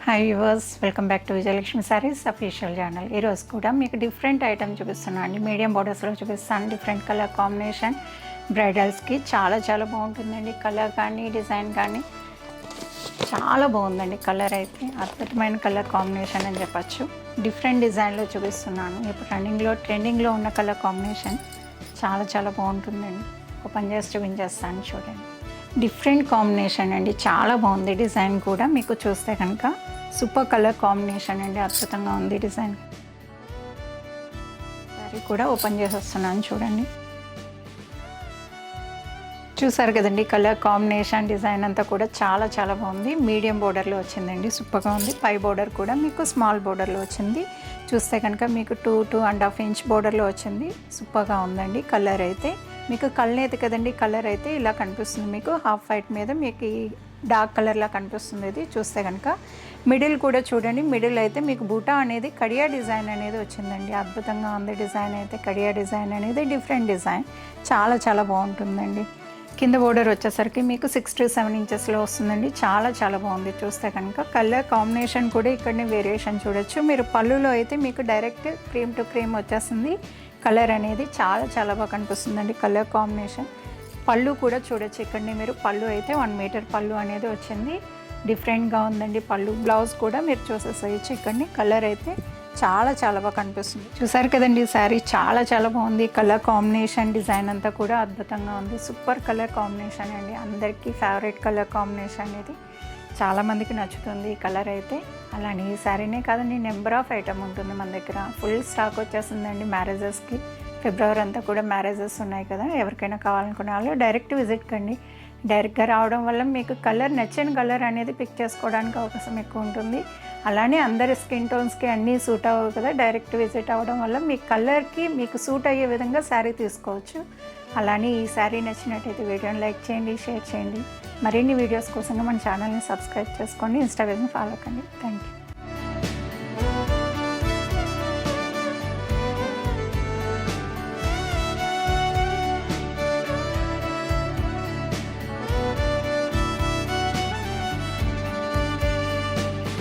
Hi viewers, welcome back to Vijayalakshmi saris official channel. ఈరోజు కూడా మీకు డిఫరెంట్ ఐటమ్ చూపిస్తున్నాను అండి. మీడియం బోర్డర్స్లో చూపిస్తాను. డిఫరెంట్ కలర్ కాంబినేషన్ బ్రైడల్స్కి చాలా చాలా బాగుంటుందండి. కలర్ కానీ డిజైన్ కానీ చాలా బాగుందండి. కలర్ అయితే అద్భుతమైన కలర్ కాంబినేషన్ అని చెప్పచ్చు. డిఫరెంట్ డిజైన్లో చూపిస్తున్నాను. ఇప్పుడు ట్రెండింగ్లో ఉన్న కలర్ కాంబినేషన్ చాలా చాలా బాగుంటుందండి. ఓపెన్ చేసి చూపించేస్తాను చూడండి. డిఫరెంట్ కాంబినేషన్ అండి, చాలా బాగుంది. డిజైన్ కూడా మీకు చూస్తే కనుక సూపర్ కలర్ కాంబినేషన్ అండి, అద్భుతంగా ఉంది డిజైన్. సారీ కూడా ఓపెన్ చేసి వస్తున్నాను చూడండి. చూసారు కదండి, కలర్ కాంబినేషన్ డిజైన్ అంతా కూడా చాలా చాలా బాగుంది. మీడియం బోర్డర్లో వచ్చిందండి, సూపర్గా ఉంది. పై బోర్డర్ కూడా మీకు స్మాల్ బోర్డర్లో వచ్చింది. చూస్తే కనుక మీకు 2.5 ఇంచ్ బోర్డర్లో వచ్చింది. సూపర్గా ఉందండి. కలర్ అయితే మీకు కళ్ళనేది కదండి, కలర్ అయితే ఇలా కనిపిస్తుంది. మీకు హాఫ్ వైట్ మీద మీకు ఈ డార్క్ కలర్లా కనిపిస్తుంది. ఇది చూస్తే కనుక మిడిల్ కూడా చూడండి. మిడిల్ అయితే మీకు బూటా అనేది కడియా డిజైన్ అనేది వచ్చిందండి. అద్భుతంగా ఉంది డిజైన్ అయితే. కడియా డిజైన్ అనేది డిఫరెంట్ డిజైన్, చాలా చాలా బాగుంటుందండి. కింద బోర్డర్ వచ్చేసరికి మీకు 6 to 7 ఇంచెస్లో వస్తుందండి. చాలా చాలా బాగుంది. చూస్తే కనుక కలర్ కాంబినేషన్ కూడా ఇక్కడనే వేరియేషన్ చూడొచ్చు. మీరు పళ్ళులో అయితే మీకు డైరెక్ట్ క్రీమ్ టు క్రీమ్ వచ్చేస్తుంది. కలర్ అనేది చాలా చాలా బాగా కనిపిస్తుందండి. కలర్ కాంబినేషన్ పళ్ళు కూడా చూడొచ్చు. ఇక్కడనే మీరు పళ్ళు అయితే 1 మీటర్ పళ్ళు అనేది వచ్చింది. డిఫరెంట్గా ఉందండి పళ్ళు. బ్లౌజ్ కూడా మీరు చూసేసేయచ్చు. ఇక్కడని కలర్ అయితే చాలా చాలా బాగా కనిపిస్తుంది. చూసారు కదండి, శారీ చాలా చాలా బాగుంది. కలర్ కాంబినేషన్ డిజైన్ అంతా కూడా అద్భుతంగా ఉంది. సూపర్ కలర్ కాంబినేషన్ అండి. అందరికీ ఫేవరెట్ కలర్ కాంబినేషన్ అనేది, చాలామందికి నచ్చుతుంది ఈ కలర్ అయితే. అలానే ఈ శారీనే కాదండి, నెంబర్ ఆఫ్ ఐటమ్ ఉంటుంది మన దగ్గర. ఫుల్ స్టాక్ వచ్చేస్తుందండి మ్యారేజెస్కి. ఫిబ్రవరి అంతా కూడా మ్యారేజెస్ ఉన్నాయి కదా, ఎవరికైనా కావాలనుకునే వాళ్ళు డైరెక్ట్ విజిట్ కండి. డైరెక్ట్గా రావడం వల్ల మీకు కలర్ నచ్చిన కలర్ అనేది పిక్ చేసుకోవడానికి అవకాశం ఎక్కువ ఉంటుంది. అలానే అందరి స్కిన్ టోన్స్కి అన్నీ సూట్ అవ్వవు కదా, డైరెక్ట్ విజిట్ అవ్వడం వల్ల మీ కలర్కి మీకు సూట్ అయ్యే విధంగా శారీ తీసుకోవచ్చు. అలానే ఈ శారీ నచ్చినట్టయితే వీడియోని లైక్ చేయండి, షేర్ చేయండి. మరిన్ని వీడియోస్ కోసం మన ఛానల్ని సబ్స్క్రైబ్ చేసుకోండి. ఇన్స్టాగ్రామ్ని ఫాలో కండి. Thank you.